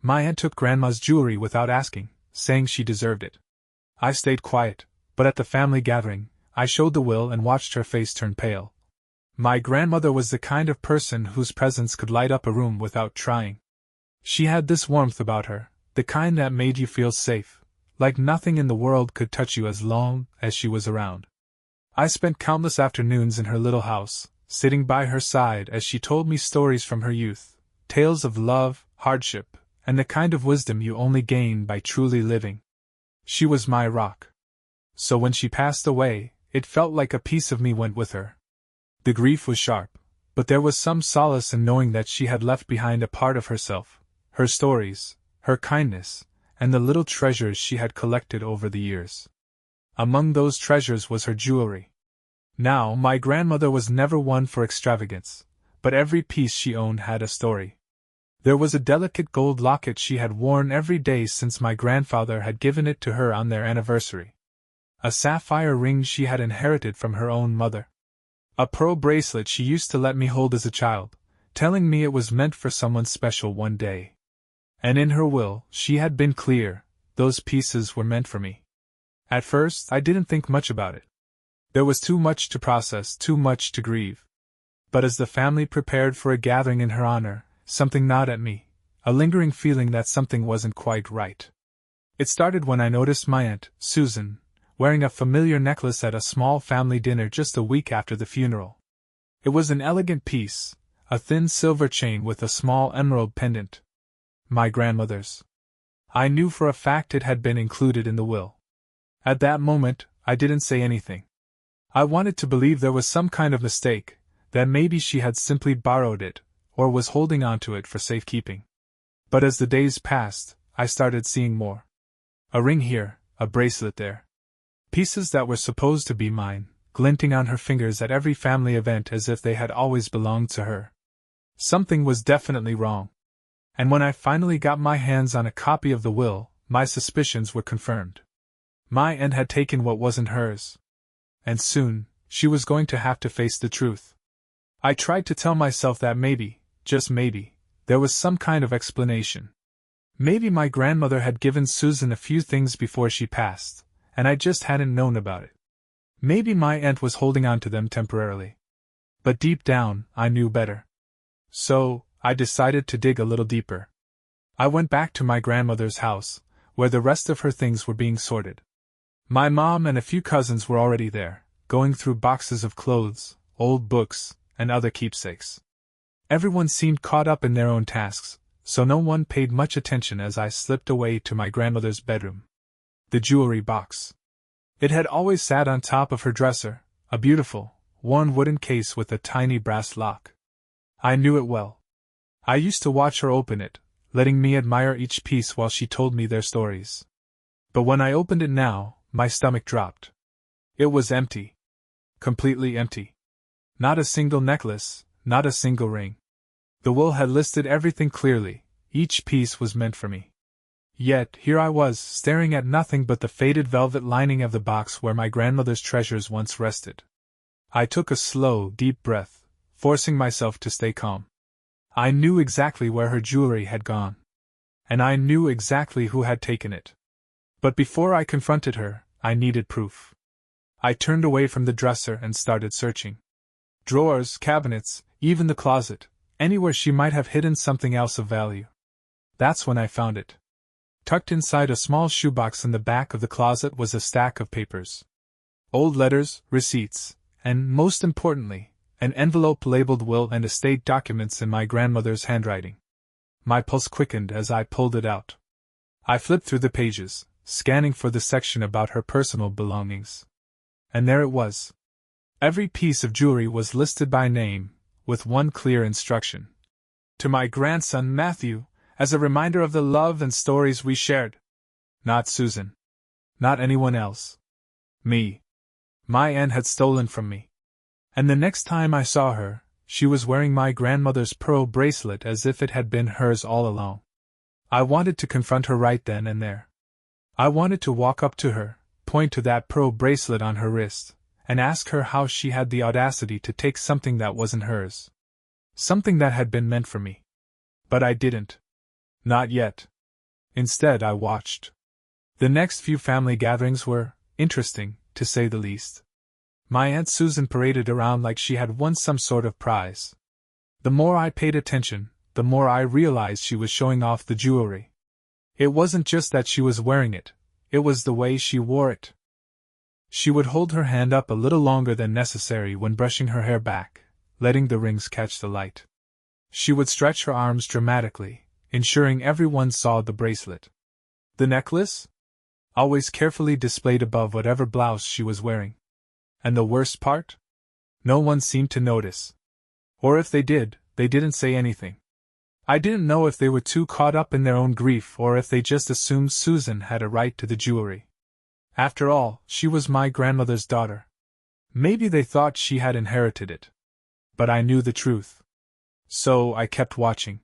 My aunt took Grandma's jewelry without asking, saying she deserved it. I stayed quiet, but at the family gathering, I showed the will and watched her face turn pale. My grandmother was the kind of person whose presence could light up a room without trying. She had this warmth about her, the kind that made you feel safe, like nothing in the world could touch you as long as she was around. I spent countless afternoons in her little house, sitting by her side as she told me stories from her youth, tales of love, hardship, and the kind of wisdom you only gain by truly living. She was my rock. So when she passed away, it felt like a piece of me went with her. The grief was sharp, but there was some solace in knowing that she had left behind a part of herself, her stories, her kindness, and the little treasures she had collected over the years. Among those treasures was her jewelry. Now, my grandmother was never one for extravagance, but every piece she owned had a story. There was a delicate gold locket she had worn every day since my grandfather had given it to her on their anniversary. A sapphire ring she had inherited from her own mother. A pearl bracelet she used to let me hold as a child, telling me it was meant for someone special one day. And in her will, she had been clear, those pieces were meant for me. At first, I didn't think much about it. There was too much to process, too much to grieve. But as the family prepared for a gathering in her honor, something gnawed at me, a lingering feeling that something wasn't quite right. It started when I noticed my aunt, Susan, wearing a familiar necklace at a small family dinner just a week after the funeral. It was an elegant piece, a thin silver chain with a small emerald pendant. My grandmother's. I knew for a fact it had been included in the will. At that moment, I didn't say anything. I wanted to believe there was some kind of mistake, that maybe she had simply borrowed it, or was holding on to it for safekeeping. But as the days passed, I started seeing more. A ring here, a bracelet there. Pieces that were supposed to be mine, glinting on her fingers at every family event as if they had always belonged to her. Something was definitely wrong. And when I finally got my hands on a copy of the will, my suspicions were confirmed. My aunt had taken what wasn't hers. And soon, she was going to have to face the truth. I tried to tell myself that maybe, just maybe, there was some kind of explanation. Maybe my grandmother had given Susan a few things before she passed, and I just hadn't known about it. Maybe my aunt was holding on to them temporarily. But deep down, I knew better. So, I decided to dig a little deeper. I went back to my grandmother's house, where the rest of her things were being sorted. My mom and a few cousins were already there, going through boxes of clothes, old books, and other keepsakes. Everyone seemed caught up in their own tasks, so no one paid much attention as I slipped away to my grandmother's bedroom. The jewelry box. It had always sat on top of her dresser, a beautiful, worn wooden case with a tiny brass lock. I knew it well. I used to watch her open it, letting me admire each piece while she told me their stories. But when I opened it now, my stomach dropped. It was empty. Completely empty. Not a single necklace, not a single ring. The will had listed everything clearly, each piece was meant for me. Yet, here I was, staring at nothing but the faded velvet lining of the box where my grandmother's treasures once rested. I took a slow, deep breath, forcing myself to stay calm. I knew exactly where her jewelry had gone. And I knew exactly who had taken it. But before I confronted her, I needed proof. I turned away from the dresser and started searching. Drawers, cabinets, even the closet, anywhere she might have hidden something else of value. That's when I found it. Tucked inside a small shoebox in the back of the closet was a stack of papers. Old letters, receipts, and, most importantly, an envelope labeled will and estate documents in my grandmother's handwriting. My pulse quickened as I pulled it out. I flipped through the pages, scanning for the section about her personal belongings. And there it was. Every piece of jewelry was listed by name, with one clear instruction. To my grandson Matthew, as a reminder of the love and stories we shared. Not Susan. Not anyone else. Me. My aunt had stolen from me. And the next time I saw her, she was wearing my grandmother's pearl bracelet as if it had been hers all along. I wanted to confront her right then and there. I wanted to walk up to her, point to that pearl bracelet on her wrist, and ask her how she had the audacity to take something that wasn't hers. Something that had been meant for me. But I didn't. Not yet. Instead, I watched. The next few family gatherings were interesting, to say the least. My Aunt Susan paraded around like she had won some sort of prize. The more I paid attention, the more I realized she was showing off the jewelry. It wasn't just that she was wearing it, it was the way she wore it. She would hold her hand up a little longer than necessary when brushing her hair back, letting the rings catch the light. She would stretch her arms dramatically, ensuring everyone saw the bracelet. The necklace? Always carefully displayed above whatever blouse she was wearing. And the worst part? No one seemed to notice. Or if they did, they didn't say anything. I didn't know if they were too caught up in their own grief or if they just assumed Susan had a right to the jewelry. After all, she was my grandmother's daughter. Maybe they thought she had inherited it. But I knew the truth. So I kept watching.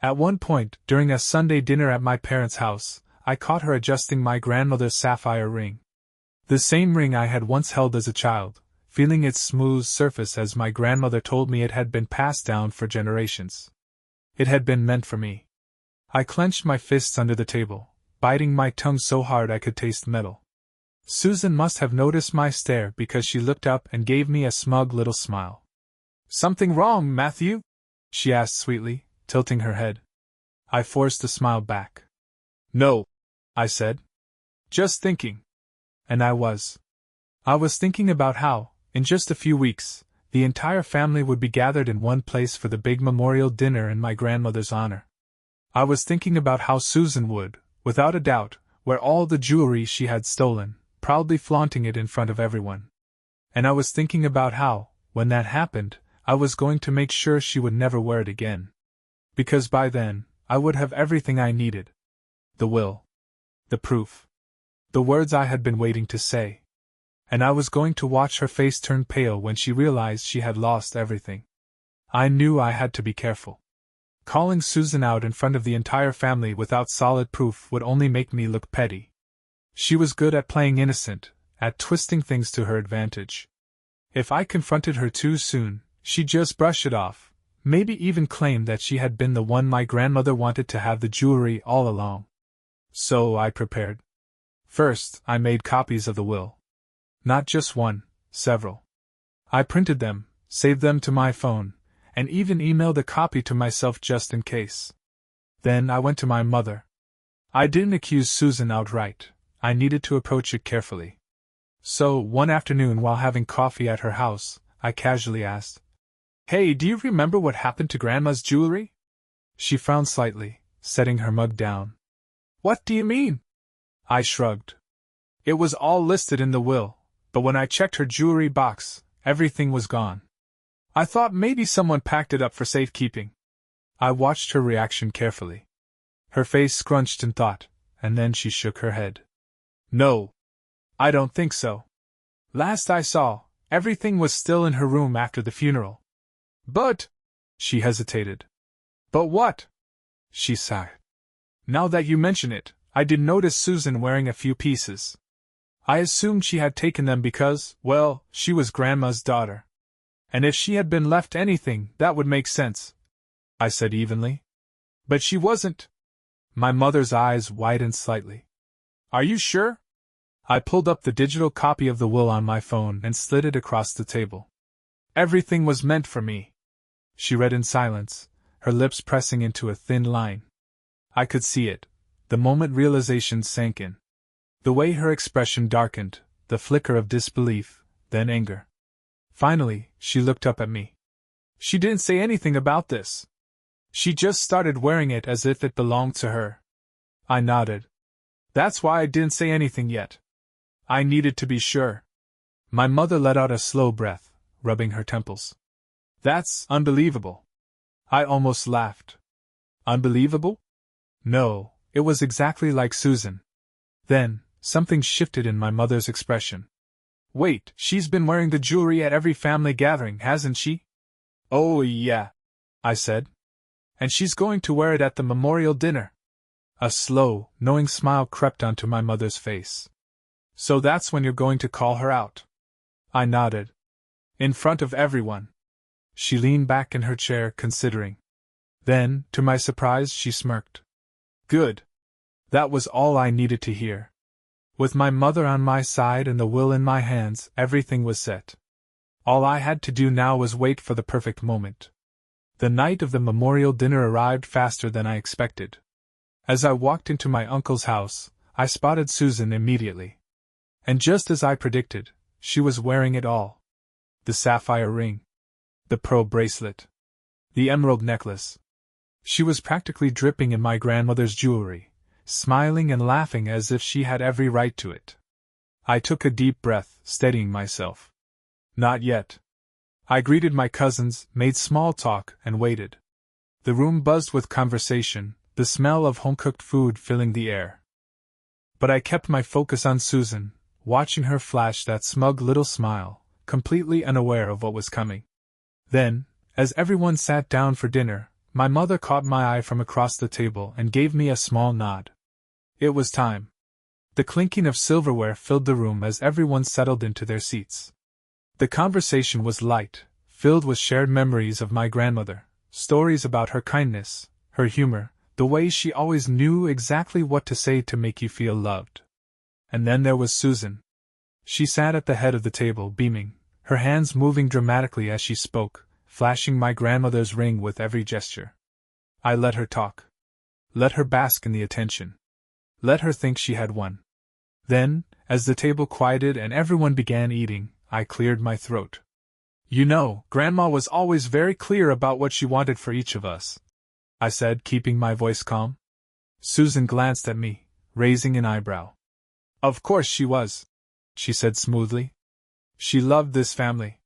At one point, during a Sunday dinner at my parents' house, I caught her adjusting my grandmother's sapphire ring. The same ring I had once held as a child, feeling its smooth surface as my grandmother told me it had been passed down for generations. It had been meant for me. I clenched my fists under the table, biting my tongue so hard I could taste metal. Susan must have noticed my stare because she looked up and gave me a smug little smile. "Something wrong, Matthew?" she asked sweetly, tilting her head. I forced a smile back. "No," I said. "Just thinking." And I was. I was thinking about how, in just a few weeks, the entire family would be gathered in one place for the big memorial dinner in my grandmother's honor. I was thinking about how Susan would, without a doubt, wear all the jewelry she had stolen, proudly flaunting it in front of everyone. And I was thinking about how, when that happened, I was going to make sure she would never wear it again. Because by then, I would have everything I needed. The will. The proof. The words I had been waiting to say. And I was going to watch her face turn pale when she realized she had lost everything. I knew I had to be careful. Calling Susan out in front of the entire family without solid proof would only make me look petty. She was good at playing innocent, at twisting things to her advantage. If I confronted her too soon, she'd just brush it off, maybe even claim that she had been the one my grandmother wanted to have the jewelry all along. So I prepared. First, I made copies of the will. Not just one, several. I printed them, saved them to my phone, and even emailed a copy to myself just in case. Then I went to my mother. I didn't accuse Susan outright, I needed to approach it carefully. So, one afternoon while having coffee at her house, I casually asked, "Hey, do you remember what happened to Grandma's jewelry?" She frowned slightly, setting her mug down. "What do you mean?" I shrugged. "It was all listed in the will, but when I checked her jewelry box, everything was gone. I thought maybe someone packed it up for safekeeping." I watched her reaction carefully. Her face scrunched in thought, and then she shook her head. "No. I don't think so. Last I saw, everything was still in her room after the funeral." "But—" she hesitated. "But what?" she sighed. "Now that you mention it, I did notice Susan wearing a few pieces. I assumed she had taken them because, well, she was Grandma's daughter. And if she had been left anything, that would make sense," I said evenly. "But she wasn't." My mother's eyes widened slightly. "Are you sure?" I pulled up the digital copy of the will on my phone and slid it across the table. "Everything was meant for me." She read in silence, her lips pressing into a thin line. I could see it, the moment realization sank in. The way her expression darkened, the flicker of disbelief, then anger. Finally, she looked up at me. "She didn't say anything about this. She just started wearing it as if it belonged to her." I nodded. "That's why I didn't say anything yet. I needed to be sure." My mother let out a slow breath, rubbing her temples. "That's unbelievable." I almost laughed. Unbelievable? No, it was exactly like Susan. Then, something shifted in my mother's expression. "Wait, she's been wearing the jewelry at every family gathering, hasn't she?" "Oh, yeah," I said. "And she's going to wear it at the memorial dinner." A slow, knowing smile crept onto my mother's face. "So that's when you're going to call her out?" I nodded. "In front of everyone." She leaned back in her chair, considering. Then, to my surprise, she smirked. Good. That was all I needed to hear. With my mother on my side and the will in my hands, everything was set. All I had to do now was wait for the perfect moment. The night of the memorial dinner arrived faster than I expected. As I walked into my uncle's house, I spotted Susan immediately. And just as I predicted, she was wearing it all. The sapphire ring. The pearl bracelet. The emerald necklace. She was practically dripping in my grandmother's jewelry, smiling and laughing as if she had every right to it. I took a deep breath, steadying myself. Not yet. I greeted my cousins, made small talk, and waited. The room buzzed with conversation, the smell of home-cooked food filling the air. But I kept my focus on Susan, watching her flash that smug little smile, completely unaware of what was coming. Then, as everyone sat down for dinner, my mother caught my eye from across the table and gave me a small nod. It was time. The clinking of silverware filled the room as everyone settled into their seats. The conversation was light, filled with shared memories of my grandmother, stories about her kindness, her humor, the way she always knew exactly what to say to make you feel loved. And then there was Susan. She sat at the head of the table, beaming, her hands moving dramatically as she spoke, flashing my grandmother's ring with every gesture. I let her talk. Let her bask in the attention. Let her think she had won. Then, as the table quieted and everyone began eating, I cleared my throat. You know, Grandma was always very clear about what she wanted for each of us, I said, keeping my voice calm. Susan glanced at me, raising an eyebrow. Of course she was, she said smoothly. She loved this family.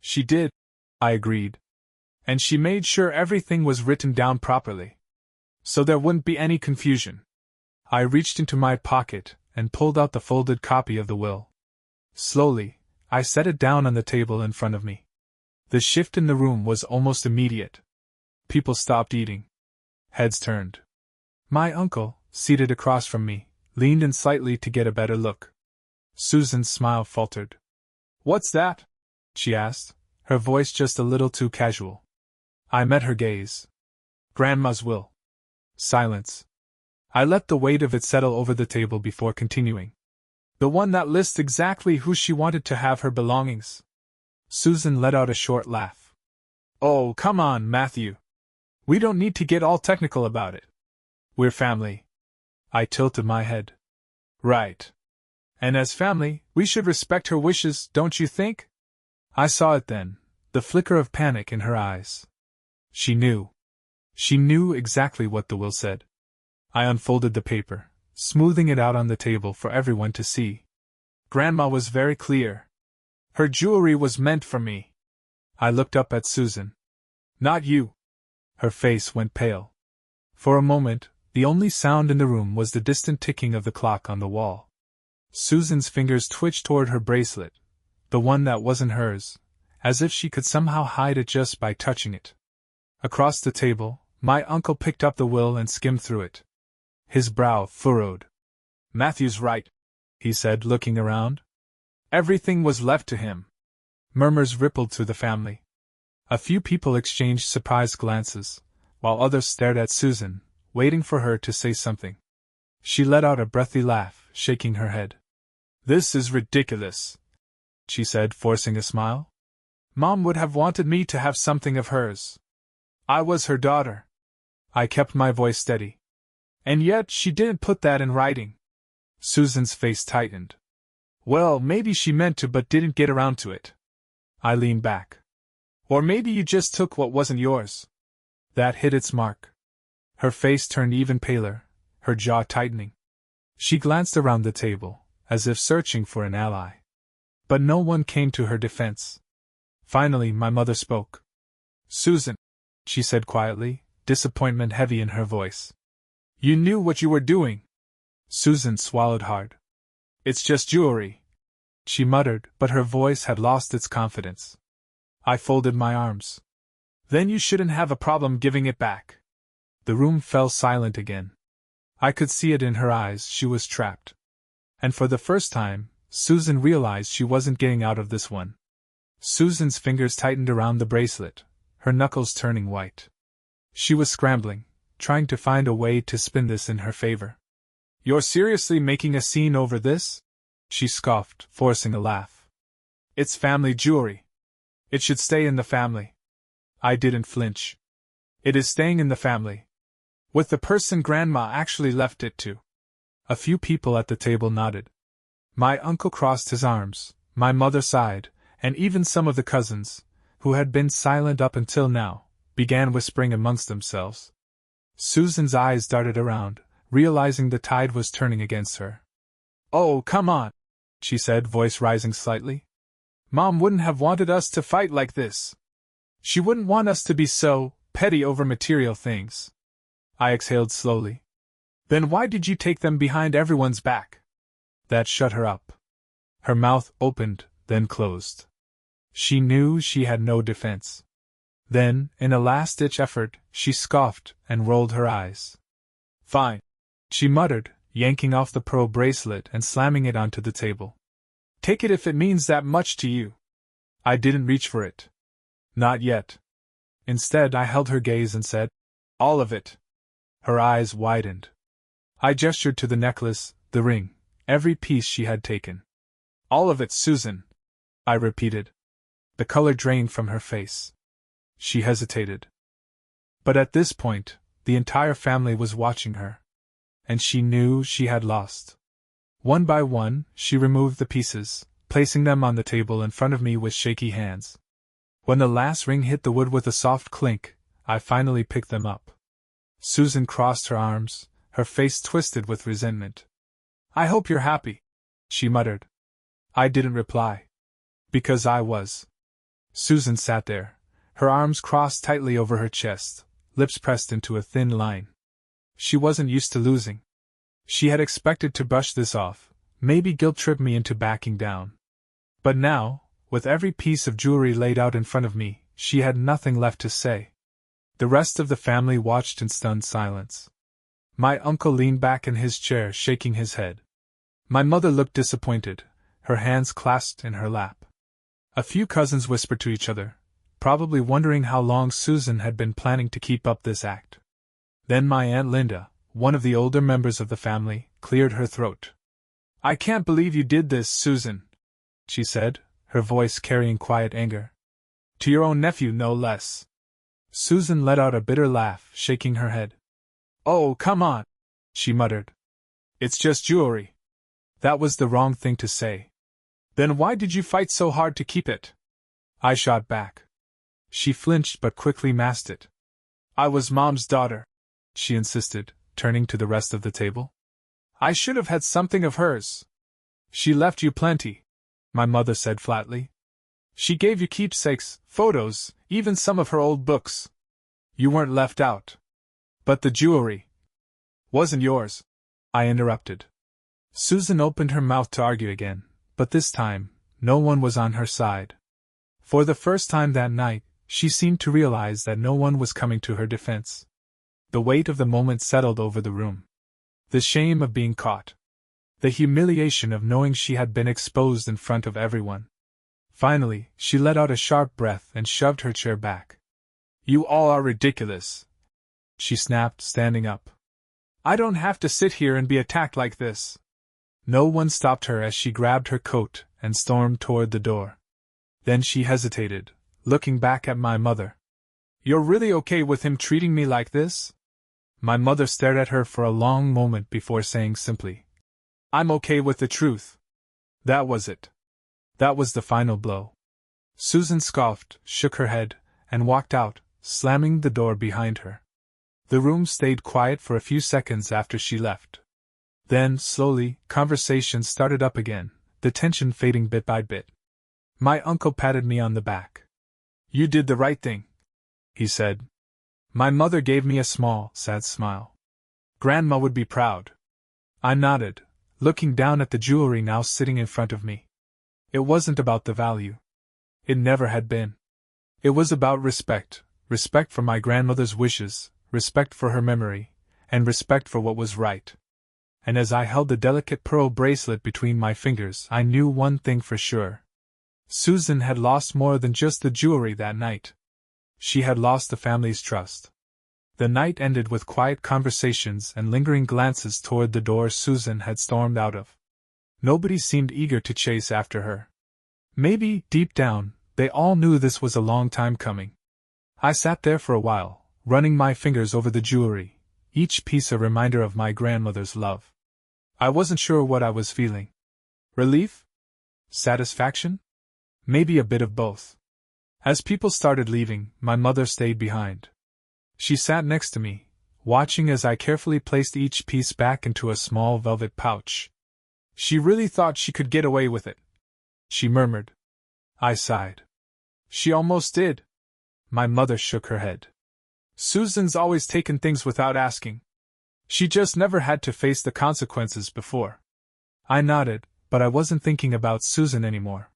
She did, I agreed. And she made sure everything was written down properly, so there wouldn't be any confusion. I reached into my pocket and pulled out the folded copy of the will. Slowly, I set it down on the table in front of me. The shift in the room was almost immediate. People stopped eating. Heads turned. My uncle, seated across from me, leaned in slightly to get a better look. Susan's smile faltered. What's that? She asked, her voice just a little too casual. I met her gaze. Grandma's will. Silence. I let the weight of it settle over the table before continuing. The one that lists exactly who she wanted to have her belongings. Susan let out a short laugh. Oh, come on, Matthew. We don't need to get all technical about it. We're family. I tilted my head. Right. And as family, we should respect her wishes, don't you think? I saw it then, the flicker of panic in her eyes. She knew. She knew exactly what the will said. I unfolded the paper, smoothing it out on the table for everyone to see. Grandma was very clear. Her jewelry was meant for me. I looked up at Susan. Not you. Her face went pale. For a moment, the only sound in the room was the distant ticking of the clock on the wall. Susan's fingers twitched toward her bracelet, the one that wasn't hers, as if she could somehow hide it just by touching it. Across the table, my uncle picked up the will and skimmed through it. His brow furrowed. Matthew's right, he said, looking around. Everything was left to him. Murmurs rippled through the family. A few people exchanged surprised glances, while others stared at Susan, waiting for her to say something. She let out a breathy laugh, shaking her head. This is ridiculous, she said, forcing a smile. Mom would have wanted me to have something of hers. I was her daughter. I kept my voice steady. And yet she didn't put that in writing. Susan's face tightened. Well, maybe she meant to but didn't get around to it. I leaned back. Or maybe you just took what wasn't yours. That hit its mark. Her face turned even paler, her jaw tightening. She glanced around the table, as if searching for an ally. But no one came to her defense. Finally, my mother spoke. Susan, she said quietly, disappointment heavy in her voice. You knew what you were doing. Susan swallowed hard. It's just jewelry, she muttered, but her voice had lost its confidence. I folded my arms. Then you shouldn't have a problem giving it back. The room fell silent again. I could see it in her eyes, she was trapped. And for the first time, Susan realized she wasn't getting out of this one. Susan's fingers tightened around the bracelet, her knuckles turning white. She was scrambling, trying to find a way to spin this in her favor. "You're seriously making a scene over this?" she scoffed, forcing a laugh. "It's family jewelry. It should stay in the family." I didn't flinch. "It is staying in the family. With the person Grandma actually left it to." A few people at the table nodded. My uncle crossed his arms, my mother sighed, and even some of the cousins, who had been silent up until now, began whispering amongst themselves. Susan's eyes darted around, realizing the tide was turning against her. "Oh, come on," she said, voice rising slightly. "Mom wouldn't have wanted us to fight like this. She wouldn't want us to be so petty over material things." I exhaled slowly. "Then why did you take them behind everyone's back?" That shut her up. Her mouth opened, then closed. She knew she had no defense. Then, in a last-ditch effort, she scoffed and rolled her eyes. "Fine," she muttered, yanking off the pearl bracelet and slamming it onto the table. "Take it if it means that much to you." I didn't reach for it. Not yet. Instead, I held her gaze and said, "All of it." Her eyes widened. I gestured to the necklace, the ring, every piece she had taken. "All of it, Susan," I repeated. The color drained from her face. She hesitated. But at this point, the entire family was watching her. And she knew she had lost. One by one, she removed the pieces, placing them on the table in front of me with shaky hands. When the last ring hit the wood with a soft clink, I finally picked them up. Susan crossed her arms, her face twisted with resentment. "I hope you're happy," she muttered. I didn't reply. Because I was. Susan sat there, her arms crossed tightly over her chest, lips pressed into a thin line. She wasn't used to losing. She had expected to brush this off, maybe guilt-trip me into backing down. But now, with every piece of jewelry laid out in front of me, she had nothing left to say. The rest of the family watched in stunned silence. My uncle leaned back in his chair, shaking his head. My mother looked disappointed, her hands clasped in her lap. A few cousins whispered to each other, probably wondering how long Susan had been planning to keep up this act. Then my Aunt Linda, one of the older members of the family, cleared her throat. "I can't believe you did this, Susan," she said, her voice carrying quiet anger. "To your own nephew, no less." Susan let out a bitter laugh, shaking her head. "Oh, come on," she muttered. "It's just jewelry." That was the wrong thing to say. "Then why did you fight so hard to keep it?" I shot back. She flinched but quickly masked it. "I was Mom's daughter," she insisted, turning to the rest of the table. "I should have had something of hers." "She left you plenty," my mother said flatly. "She gave you keepsakes, photos, even some of her old books. You weren't left out." "But the jewelry wasn't yours," I interrupted. Susan opened her mouth to argue again, but this time, no one was on her side. For the first time that night, she seemed to realize that no one was coming to her defense. The weight of the moment settled over the room. The shame of being caught. The humiliation of knowing she had been exposed in front of everyone. Finally, she let out a sharp breath and shoved her chair back. "You all are ridiculous," she snapped, standing up. "I don't have to sit here and be attacked like this." No one stopped her as she grabbed her coat and stormed toward the door. Then she hesitated, looking back at my mother. "You're really okay with him treating me like this?" My mother stared at her for a long moment before saying simply, "I'm okay with the truth." That was it. That was the final blow. Susan scoffed, shook her head, and walked out, slamming the door behind her. The room stayed quiet for a few seconds after she left. Then, slowly, conversation started up again, the tension fading bit by bit. My uncle patted me on the back. "You did the right thing," he said. My mother gave me a small, sad smile. "Grandma would be proud." I nodded, looking down at the jewelry now sitting in front of me. It wasn't about the value. It never had been. It was about respect, respect for my grandmother's wishes, respect for her memory, and respect for what was right. And as I held the delicate pearl bracelet between my fingers, I knew one thing for sure. Susan had lost more than just the jewelry that night. She had lost the family's trust. The night ended with quiet conversations and lingering glances toward the door Susan had stormed out of. Nobody seemed eager to chase after her. Maybe, deep down, they all knew this was a long time coming. I sat there for a while, running my fingers over the jewelry, each piece a reminder of my grandmother's love. I wasn't sure what I was feeling. Relief? Satisfaction? Maybe a bit of both. As people started leaving, my mother stayed behind. She sat next to me, watching as I carefully placed each piece back into a small velvet pouch. She really thought she could get away with it, she murmured. I sighed. She almost did. My mother shook her head. Susan's always taken things without asking. She just never had to face the consequences before. I nodded, but I wasn't thinking about Susan anymore.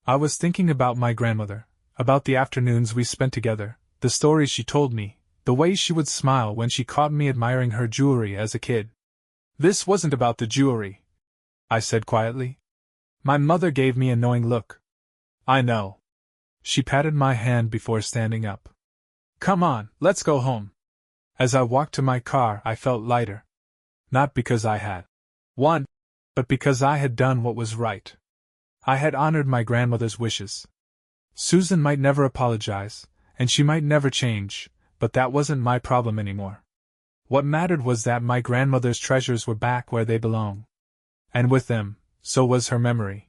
I was thinking about my grandmother, about the afternoons we spent together, the stories she told me, the way she would smile when she caught me admiring her jewelry as a kid. This wasn't about the jewelry, I said quietly. My mother gave me a knowing look. I know. She patted my hand before standing up. Come on, let's go home. As I walked to my car, I felt lighter. Not because I had won, but because I had done what was right. I had honored my grandmother's wishes. Susan might never apologize, and she might never change, but that wasn't my problem anymore. What mattered was that my grandmother's treasures were back where they belong. And with them, so was her memory.